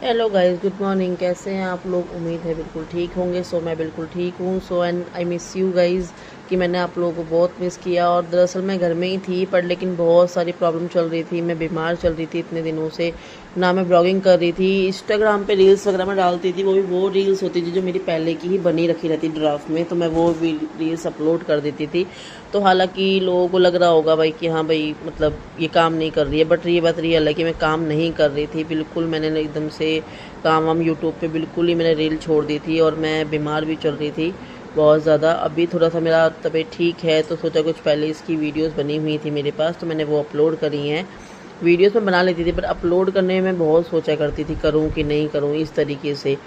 Hello guys, good morning. कैसे हैं आप लोग? उम्मीद है बिल्कुल ठीक होंगे। मैं बिल्कुल ठीक हूँ। And I miss you guys, कि मैंने आप लोगों को बहुत मिस किया। और दरअसल मैं घर में ही थी, पर लेकिन बहुत सारी प्रॉब्लम चल रही थी। मैं बीमार चल रही थी इतने दिनों से। ना मैं ब्लॉगिंग कर रही थी, इंस्टाग्राम पे रील्स वगैरह में डालती थी, वो भी वो रील्स होती थी जो मेरी पहले की ही बनी रखी रहती ड्राफ्ट में, तो मैं वो भी रील्स अपलोड कर देती थी। तो हालांकि लोगों को लग रहा होगा भाई कि हाँ भाई, मतलब ये काम नहीं कर रही है, बट ये बात रियल है कि मैं काम नहीं कर रही थी बिल्कुल। मैंने एकदम से काम वाम यूट्यूब पे बिल्कुल ही मैंने रील छोड़ दी थी, और मैं बीमार भी चल रही थी बहुत ज़्यादा। अभी थोड़ा सा मेरा तबीयत ठीक है, तो सोचा कुछ पहले इसकी वीडियोस बनी हुई थी मेरे पास, तो मैंने वो अपलोड करी हैं। वीडियोस में बना लेती थी, पर अपलोड करने में बहुत सोचा करती थी, करूँ कि नहीं करूँ इस तरीके से।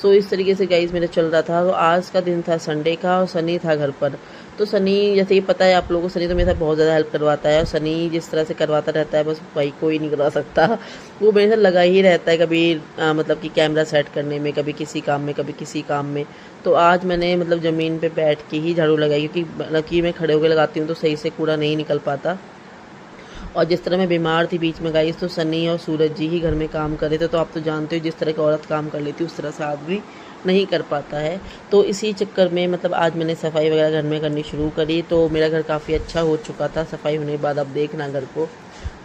इस तरीके से गाइस मेरा चल रहा था। तो आज का दिन था संडे का, और सनी था घर पर। तो सनी, जैसे कि पता है आप लोगों को, सनी तो मेरे साथ बहुत ज़्यादा हेल्प करवाता है, और सनी जिस तरह से करवाता रहता है, बस भाई कोई नहीं करवा सकता। वो मेरे साथ लगा ही रहता है, कभी मतलब कि कैमरा सेट करने में, कभी किसी काम में, कभी किसी काम में। तो आज मैंने मतलब ज़मीन पे बैठ के ही झाड़ू लगाई, क्योंकि लकीर मैं खड़े होकर लगाती हूँ तो सही से कूड़ा नहीं निकल पाता। और जिस तरह मैं बीमार थी बीच में गाइस, तो सनी और सूरज जी ही घर में काम कर रहे थे। तो आप तो जानते हो, जिस तरह की औरत काम कर लेती है उस तरह से आदमी नहीं कर पाता है। तो इसी चक्कर में मतलब आज मैंने सफाई वगैरह घर में करनी शुरू करी। तो मेरा घर काफ़ी अच्छा हो चुका था सफाई होने के बाद। अब देखना घर को,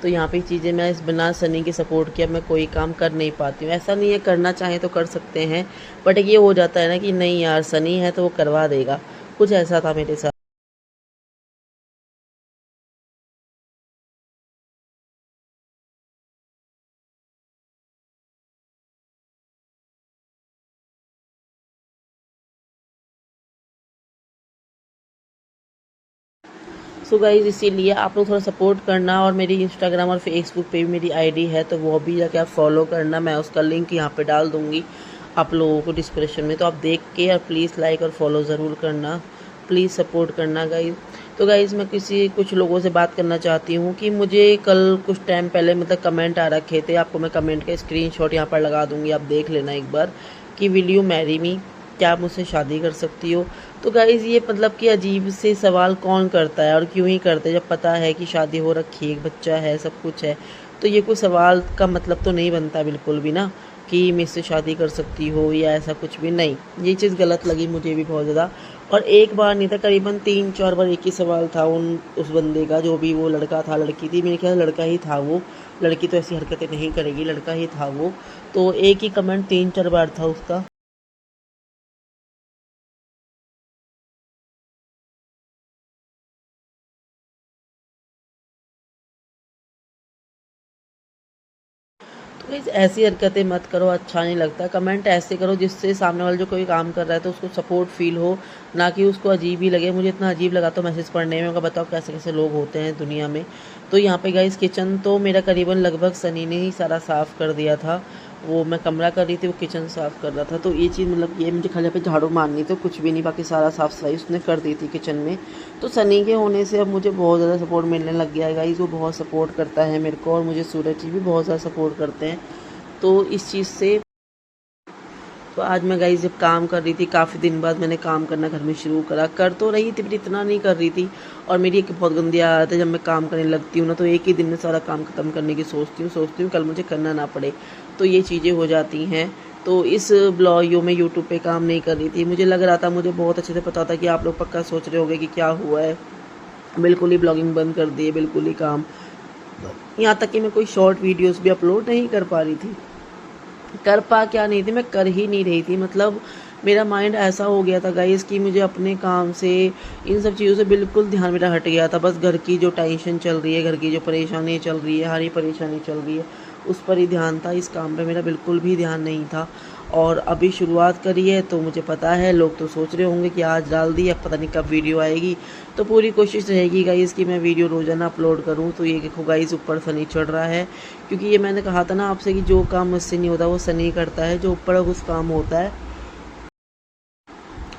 तो यहाँ पे चीज़ें मैं इस बिना सनी के सपोर्ट के अब मैं कोई काम कर नहीं पाती हूँ। ऐसा नहीं है, करना चाहें तो कर सकते हैं, बट ये हो जाता है ना कि नहीं यार, सनी है तो वो करवा देगा। कुछ ऐसा था मेरे साथ। गाइज़, इसीलिए आप लोग थोड़ा सपोर्ट करना। और मेरी इंस्टाग्राम और फेसबुक पे भी मेरी आईडी है, तो वो भी जाके आप फॉलो करना। मैं उसका लिंक यहाँ पे डाल दूँगी आप लोगों को डिस्क्रिप्शन में, तो आप देख के और प्लीज़ लाइक और फॉलो ज़रूर करना। प्लीज़ सपोर्ट करना गाइज़। तो गाइज़, मैं कुछ लोगों से बात करना चाहती हूँ कि मुझे कल कुछ टाइम पहले मतलब कमेंट आ रखे थे। आपको मैं कमेंट का स्क्रीनशॉट यहाँ पर लगा दूँगी, आप देख लेना एक बार, कि विल यू मैरी मी, क्या आप मुझसे शादी कर सकती हो? तो गाइज़, ये मतलब कि अजीब से सवाल कौन करता है और क्यों ही करते हैं, जब पता है कि शादी हो रखी है, एक बच्चा है, सब कुछ है। तो ये कोई सवाल का मतलब तो नहीं बनता बिल्कुल भी ना, कि मुझसे शादी कर सकती हो या ऐसा कुछ भी नहीं। ये चीज़ गलत लगी मुझे भी बहुत ज़्यादा। और एक बार नहीं था, करीबन 3-4 बार एक ही सवाल था उस बंदे का, जो भी वो लड़का था लड़की थी, मेरे ख्याल लड़का ही था वो। लड़की तो ऐसी हरकतें नहीं करेगी, लड़का ही था वो। तो एक ही कमेंट 3-4 बार था उसका। तो गाइस, ऐसी हरकतें मत करो, अच्छा नहीं लगता। कमेंट ऐसे करो जिससे सामने वाला जो कोई काम कर रहा है तो उसको सपोर्ट फील हो, ना कि उसको अजीब ही लगे। मुझे इतना अजीब लगा तो मैसेज पढ़ने में, बताओ कैसे कैसे लोग होते हैं दुनिया में। तो यहाँ पे गाइस, किचन तो मेरा करीबन लगभग सनी ने ही सारा साफ़ कर दिया था। वो मैं कमरा कर रही थी, वो किचन साफ़ कर रहा था। तो ये चीज़ मतलब ये मुझे खाली पे झाड़ू मारनी थी, कुछ भी नहीं, बाकी सारा साफ़ सफाई उसने कर दी थी किचन में। तो सनी के होने से अब मुझे बहुत ज़्यादा सपोर्ट मिलने लग गया है गाइस। वो बहुत सपोर्ट करता है मेरे को, और मुझे सूरज जी भी बहुत ज़्यादा सपोर्ट करते हैं। तो इस चीज़ से, तो आज मैं गाइस जब काम कर रही थी, काफ़ी दिन बाद मैंने काम करना घर में शुरू करा। कर तो रही थी, पर इतना नहीं कर रही थी। और मेरी एक बहुत गंदी आदत है, जब मैं काम करने लगती हूँ ना, तो एक ही दिन में सारा काम ख़त्म करने की सोचती हूँ कल मुझे करना ना पड़े। तो ये चीज़ें हो जाती हैं। तो इस ब्लॉग मैं यूट्यूब पे काम नहीं कर रही थी। मुझे लग रहा था, मुझे बहुत अच्छे से पता था कि आप लोग पक्का सोच रहे होंगे कि क्या हुआ है। बिल्कुल ही ब्लॉगिंग बंद कर दी है, बिल्कुल ही काम। यहाँ तक कि मैं कोई शॉर्ट वीडियोज़ भी अपलोड नहीं कर पा रही थी। कर पा क्या नहीं थी, मैं कर ही नहीं रही थी। मतलब मेरा माइंड ऐसा हो गया था गाइस, कि मुझे अपने काम से, इन सब चीज़ों से बिल्कुल ध्यान मेरा हट गया था। बस घर की जो टेंशन चल रही है, घर की जो परेशानी चल रही है, हरी परेशानी चल रही है, उस पर ही ध्यान था। इस काम पे मेरा बिल्कुल भी ध्यान नहीं था। और अभी शुरुआत करी है, तो मुझे पता है लोग तो सोच रहे होंगे कि आज डाल दी, अब पता नहीं कब वीडियो आएगी। तो पूरी कोशिश रहेगी गाइस कि मैं वीडियो रोज़ाना अपलोड करूँ। तो ये देखो गाइस, ऊपर सनी चढ़ रहा है, क्योंकि ये मैंने कहा था ना आपसे कि जो काम मुझसे नहीं होता वो सनी करता है। जो ऊपर उस काम होता है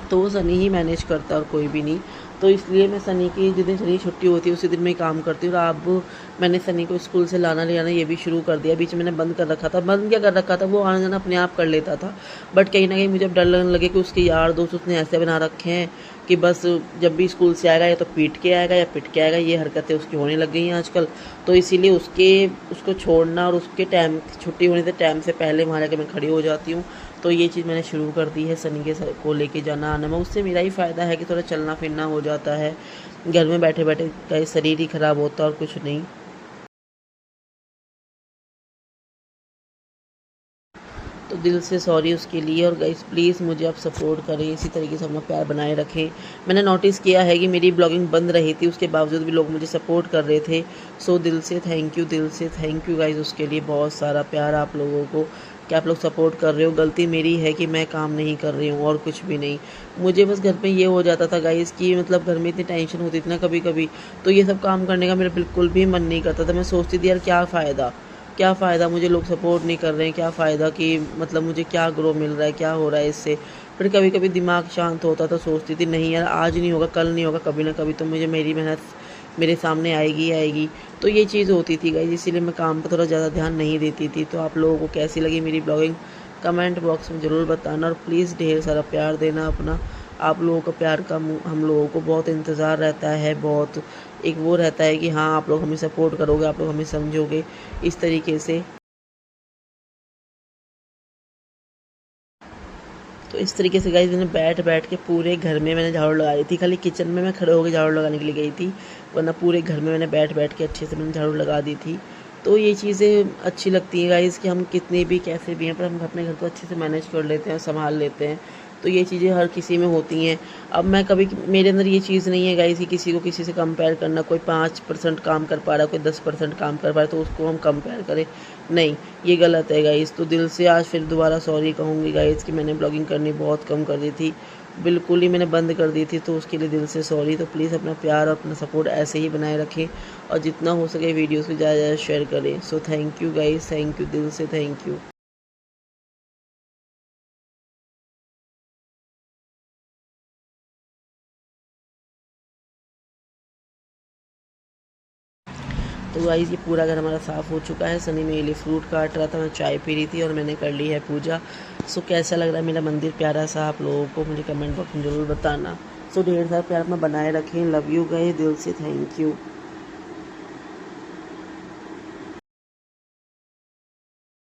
तो वो सनी ही मैनेज करता है, और कोई भी नहीं। तो इसलिए मैं सनी की, जिस दिन सनी छुट्टी होती है उसी दिन मैं काम करती हूँ। और अब मैंने सनी को स्कूल से लाना ले आना ये भी शुरू कर दिया। बीच में मैंने बंद कर रखा था। बंद क्या कर रखा था, वो आना जाना अपने आप कर लेता था, बट कहीं ना कहीं मुझे अब डर लगने लगे कि उसके यार दोस्त उसने ऐसे बना रखे हैं, कि बस जब भी स्कूल से आएगा या तो पीट के आएगा या पिट के आएगा, ये हरकतें उसकी होने लग गई हैं आजकल। तो इसीलिए उसको छोड़ना और उसके टाइम छुट्टी होने से टाइम से पहले वहाँ जाकर मैं खड़ी हो जाती हूँ। तो ये चीज़ मैंने शुरू कर दी है, सनी के को लेके जाना आना में। उससे मेरा ही फ़ायदा है कि थोड़ा चलना फिरना हो जाता है, घर में बैठे बैठे का शरीर ही ख़राब होता है और कुछ नहीं। तो दिल से सॉरी उसके लिए। और गाइस प्लीज़ मुझे आप सपोर्ट करें, इसी तरीके से अपना प्यार बनाए रखें। मैंने नोटिस किया है कि मेरी ब्लॉगिंग बंद रही थी, उसके बावजूद भी लोग मुझे सपोर्ट कर रहे थे। सो दिल से थैंक यू, दिल से थैंक यू गाइस उसके लिए। बहुत सारा प्यार आप लोगों को कि आप लोग सपोर्ट कर रहे हो। गलती मेरी है कि मैं काम नहीं कर रही हूँ और कुछ भी नहीं। मुझे बस घर में ये हो जाता था गाइस कि मतलब घर में इतनी टेंशन होती थी ना कभी कभी, तो ये सब काम करने का मेरा बिल्कुल भी मन नहीं करता था। मैं सोचती थी यार क्या फ़ायदा, मुझे लोग सपोर्ट नहीं कर रहे हैं, क्या फ़ायदा कि मतलब मुझे क्या ग्रो मिल रहा है, क्या हो रहा है इससे। फिर कभी कभी दिमाग शांत होता तो सोचती थी नहीं यार, आज नहीं होगा कल नहीं होगा, कभी ना कभी तो मुझे मेरी मेहनत मेरे सामने आएगी ही आएगी। तो ये चीज़ होती थी गाइस, इसीलिए मैं काम पर थोड़ा ज़्यादा ध्यान नहीं देती थी। तो आप लोगों को कैसी लगी मेरी ब्लॉगिंग, कमेंट बॉक्स में ज़रूर बताना। और प्लीज़ ढेर सारा प्यार देना अपना। आप लोगों का प्यार का हम लोगों को बहुत इंतज़ार रहता है, बहुत एक वो रहता है कि हाँ आप लोग हमें सपोर्ट करोगे, आप लोग हमें समझोगे इस तरीके से। तो इस तरीके से गाइस मैंने बैठ बैठ के पूरे घर में मैंने झाड़ू लगाई थी। खाली किचन में मैं खड़े होकर झाड़ू लगाने के लिए गई थी, वरना पूरे घर में मैंने बैठ बैठ के अच्छे से मैंने झाड़ू लगा दी थी। तो ये चीज़ें अच्छी लगती हैं गाइस कि हम कितने भी कैसे भी हैं पर हम अपने घर को अच्छे से मैनेज कर लेते हैं, संभाल लेते हैं। तो ये चीज़ें हर किसी में होती हैं। अब मैं कभी मेरे अंदर ये चीज़ नहीं है गाइस कि किसी को किसी से कंपेयर करना। कोई 5% काम कर पा रहा है, कोई 10% काम कर पा रहा है, तो उसको हम कंपेयर करें, नहीं, ये गलत है गाइस। तो दिल से आज फिर दोबारा सॉरी कहूँगी गाइस कि मैंने ब्लॉगिंग करनी बहुत कम कर दी थी, बिल्कुल ही मैंने बंद कर दी थी। तो उसके लिए दिल से सॉरी। तो प्लीज़ अपना प्यार और अपना सपोर्ट ऐसे ही बनाए रखें और जितना हो सके वीडियोज़ को ज़्यादा ज़्यादा शेयर करें। So thank you guys, thank you, दिल से थैंक यू। तो गाइस ये पूरा घर हमारा साफ़ हो चुका है। सनी मेरे लिए फ्रूट काट रहा था, मैं चाय पी रही थी और मैंने कर ली है पूजा। सो कैसा लग रहा है मेरा मंदिर प्यारा सा, आप लोगों को मुझे कमेंट बॉक्स में ज़रूर बताना। सो ढेर सारा प्यार अपना बनाए रखें। लव यू गाइस, दिल से थैंक यू।